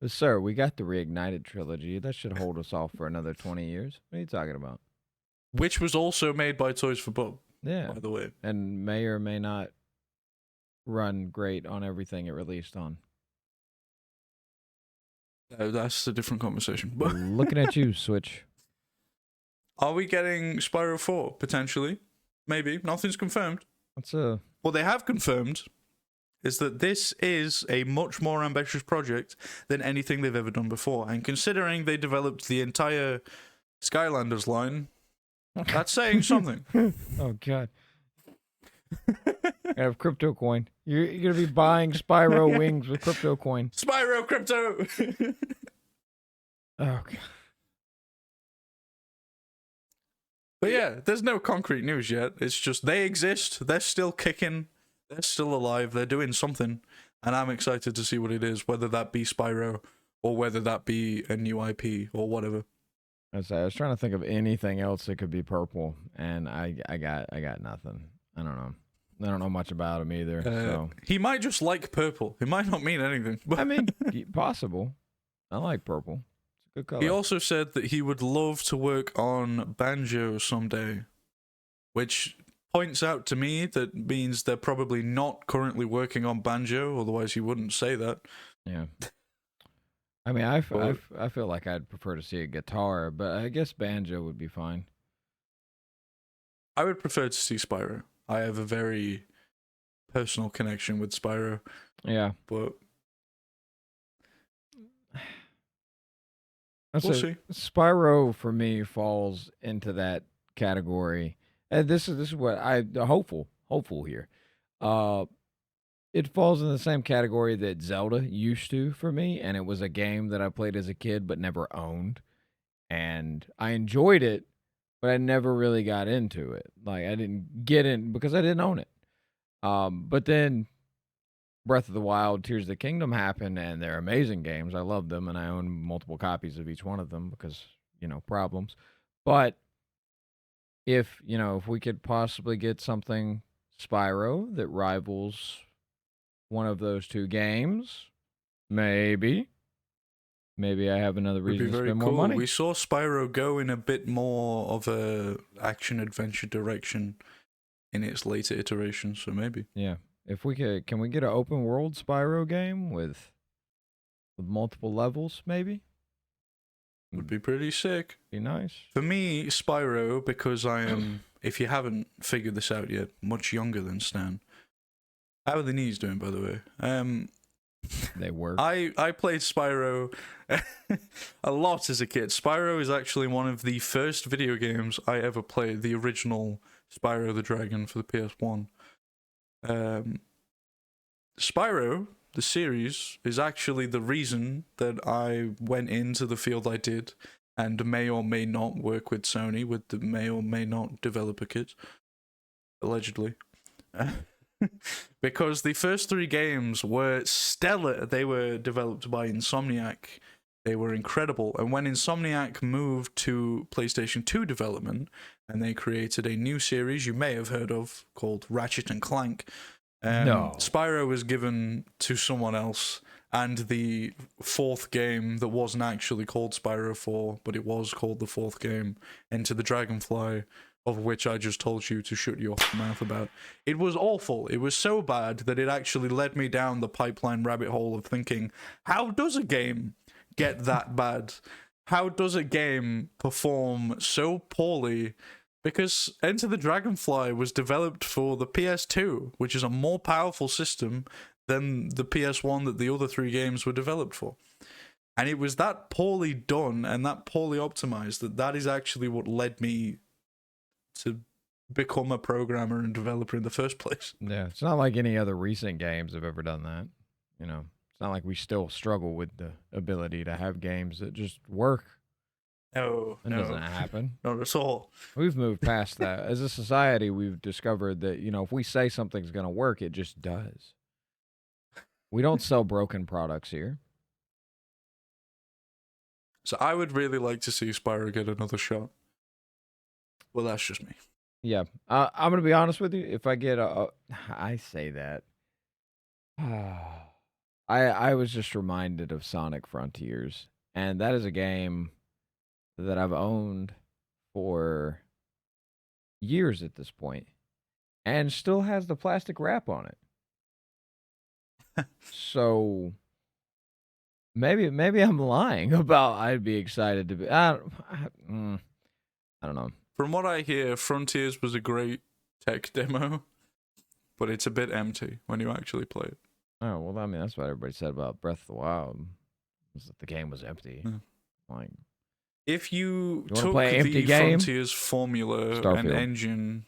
Sir, we got the Reignited trilogy. That should hold us off for another 20 years. What are you talking about? Which was also made by Toys for Bob. Yeah. By the way. And may or may not run great on everything it released on. That's a different conversation. But looking at you, Switch. Are we getting Spyro 4? Potentially. Maybe. Nothing's confirmed. What they have confirmed is that this is a much more ambitious project than anything they've ever done before. And considering they developed the entire Skylanders line, that's saying something. Oh, God. I have crypto coin. You're going to be buying Spyro wings with crypto coin. Spyro crypto! Oh, God. But yeah, there's no concrete news yet. It's just they exist. They're still kicking. They're still alive. They're doing something. And I'm excited to see what it is, whether that be Spyro or whether that be a new IP or whatever. I was trying to think of anything else that could be purple, and I got nothing. I don't know much about him either. So he might just like purple. It might not mean anything. But I mean, possible. I like purple. It's a good color. He also said that he would love to work on Banjo someday, which points out to me that means they're probably not currently working on Banjo, otherwise he wouldn't say that. Yeah. I mean, I feel like I'd prefer to see a guitar, but I guess Banjo would be fine. I would prefer to see Spyro. I have a very personal connection with Spyro. Yeah. But we'll see. Spyro, for me, falls into that category And this is what I hopeful here. Uh, it falls in the same category that Zelda used to for me, and it was a game that I played as a kid but never owned, and I enjoyed it, but I never really got into it. Like I didn't get in because I didn't own it. But then Breath of the Wild, Tears of the Kingdom happened, and they're amazing games. I love them, and I own multiple copies of each one of them because problems. But if we could possibly get something Spyro that rivals one of those two games, maybe I have another Would be reason to very spend more cool. money. We saw Spyro go in a bit more of a action adventure direction in its later iterations, so maybe. Yeah. If we can we get an open world Spyro game with multiple levels, maybe? Would be pretty sick. Be nice. For me, Spyro, because I am, if you haven't figured this out yet, much younger than Stan. How are the knees doing, by the way? They work. I played Spyro a lot as a kid. Spyro is actually one of the first video games I ever played, the original Spyro the Dragon for the PS1. Spyro, the series, is actually the reason that I went into the field I did and may or may not work with Sony, with the may or may not developer kits, allegedly. Because the first three games were stellar. They were developed by Insomniac. They were incredible. And when Insomniac moved to PlayStation 2 development, and they created a new series you may have heard of called Ratchet and Clank, No. Spyro was given to someone else, and the fourth game that wasn't actually called Spyro 4, but it was called the fourth game, Enter the Dragonfly, of which I just told you to shut your mouth about. It was awful. It was so bad that it actually led me down the pipeline rabbit hole of thinking, how does a game get that bad? How does a game perform so poorly? Because Enter the Dragonfly was developed for the PS2, which is a more powerful system than the PS1 that the other three games were developed for. And it was that poorly done and that poorly optimized that is actually what led me to become a programmer and developer in the first place. Yeah, it's not like any other recent games have ever done that. It's not like we still struggle with the ability to have games that just work. No, That doesn't happen. Not at all. We've moved past that. As a society, we've discovered that, if we say something's going to work, it just does. We don't sell broken products here. So I would really like to see Spyro get another shot. Well, that's just me. Yeah. I'm going to be honest with you. If I get I say that. I was just reminded of Sonic Frontiers. And that is a game that I've owned for years at this point and still has the plastic wrap on it. So maybe I'm lying about I'd be excited to be. I don't know. From what I hear, Frontiers was a great tech demo, but it's a bit empty when you actually play it. Oh, well, I mean, that's what everybody said about Breath of the Wild, was that the game was empty. Yeah. Like, if you wanna took play an empty the game? Frontiers formula and Starfield. engine...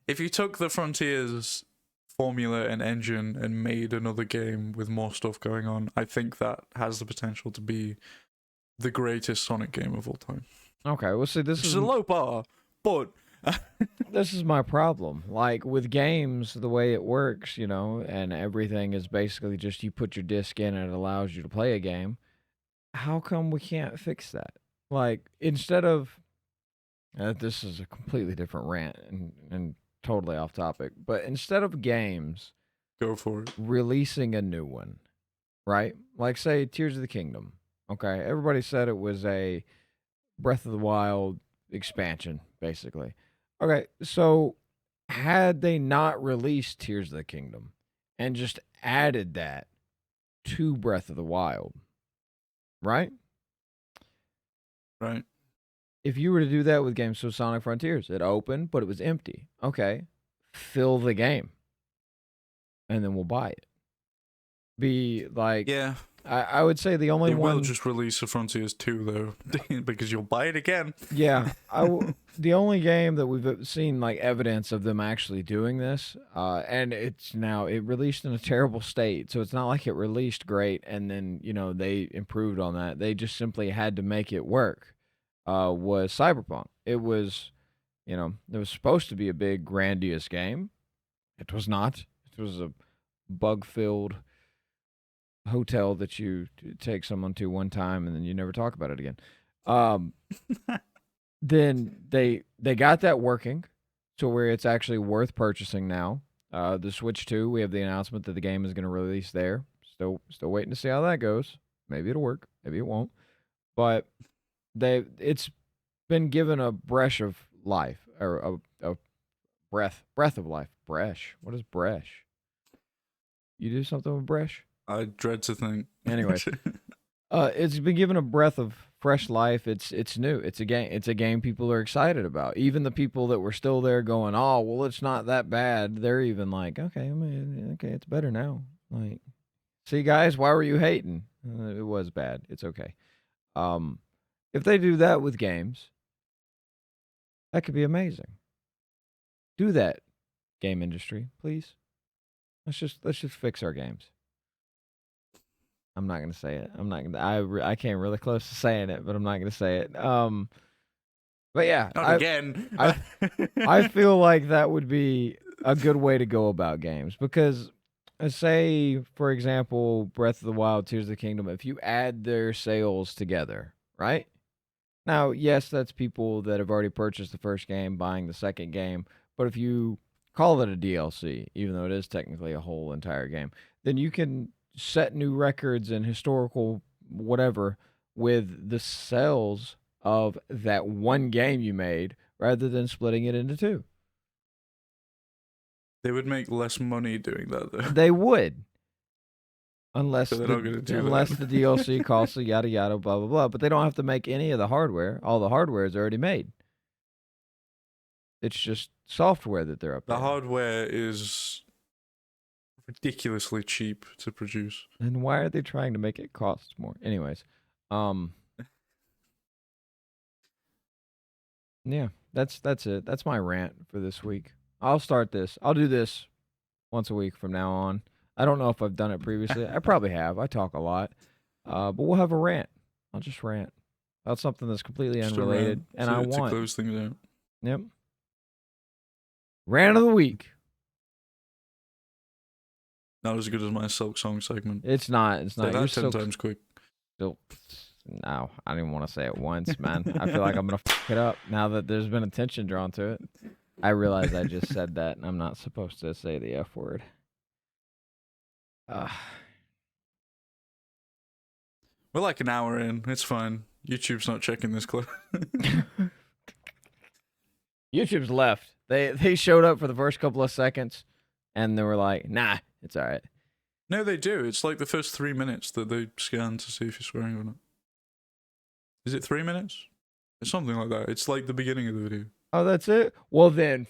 If you took the Frontiers formula and engine and made another game with more stuff going on, I think that has the potential to be the greatest Sonic game of all time. okay, well, see, this is a low bar, but... this is my problem. Like, with games, the way it works, and everything is basically just you put your disc in and it allows you to play a game. How come we can't fix that? Like, instead of... this is a completely different rant and totally off topic, but instead of games... Go for it. Releasing a new one, right? Like, say, Tears of the Kingdom. Okay, everybody said it was a Breath of the Wild expansion, basically. Okay, so had they not released Tears of the Kingdom and just added that to Breath of the Wild, right? Right. If you were to do that with games, so Sonic Frontiers, it opened, but it was empty. Okay, fill the game, and then we'll buy it. Be like, Yeah. I would say the only They will one. just release a Frontiers 2 though, because you'll buy it again. Yeah, the only game that we've seen like evidence of them actually doing this, and it released in a terrible state, so it's not like it released great and then they improved on that. They just simply had to make it work. Was Cyberpunk? It was supposed to be a big grandiose game. It was not. It was a bug-filled hotel that you take someone to one time and then you never talk about it again. Um, then they got that working to where it's actually worth purchasing now. The Switch 2, we have the announcement that the game is going to release there. Still waiting to see how that goes. Maybe it'll work, maybe it won't. But it's been given a breath of life, or a breath of life. Bresh. What is bresh? You do something with bresh? I dread to think. Anyways, it's been given a breath of fresh life. It's new. It's a game. It's a game people are excited about. Even the people that were still there going, "Oh, well, it's not that bad." They're even like, "Okay, okay, it's better now." Like, see, guys, why were you hating? It was bad. It's okay. If they do that with games, that could be amazing. Do that, game industry, please. Let's just fix our games. I'm not gonna say it. I'm not gonna. I came really close to saying it, but I'm not gonna say it. But yeah, Not again. I feel like that would be a good way to go about games because, say for example, Breath of the Wild, Tears of the Kingdom. If you add their sales together, right? Now, yes, that's people that have already purchased the first game buying the second game. But if you call it a DLC, even though it is technically a whole entire game, then you can set new records and historical whatever with the sales of that one game you made rather than splitting it into two. They would make less money doing that, though. They would. Unless So they're not gonna do unless that. the DLC costs a yada yada blah blah blah, but they don't have to make any of the hardware. All the hardware is already made. It's just software that they're updating. The hardware is ridiculously cheap to produce. And why are they trying to make it cost more? Anyways, yeah, that's it. That's my rant for this week. I'll start this. I'll do this once a week from now on. I don't know if I've done it previously. I probably have. I talk a lot. But we'll have a rant. I'll just rant about something that's completely Just unrelated. And I to want. close things out. Yep. Rant of the week. Not as good as my Silk Song segment. It's not. It's not. Say You're that 10 times quick. still. No, I didn't want to say it once, man. I feel like I'm gonna fuck it up now that there's been attention drawn to it. I realize I just said that, and I'm not supposed to say the F word. We're like an hour in. It's fine. YouTube's not checking this close. YouTube's left. They showed up for the first couple of seconds, and they were like, "Nah, it's all right." No, they do. It's like the first 3 minutes that they scan to see if you're swearing or not. Is it 3 minutes? It's something like that. It's like the beginning of the video. Oh, that's it? Well, then,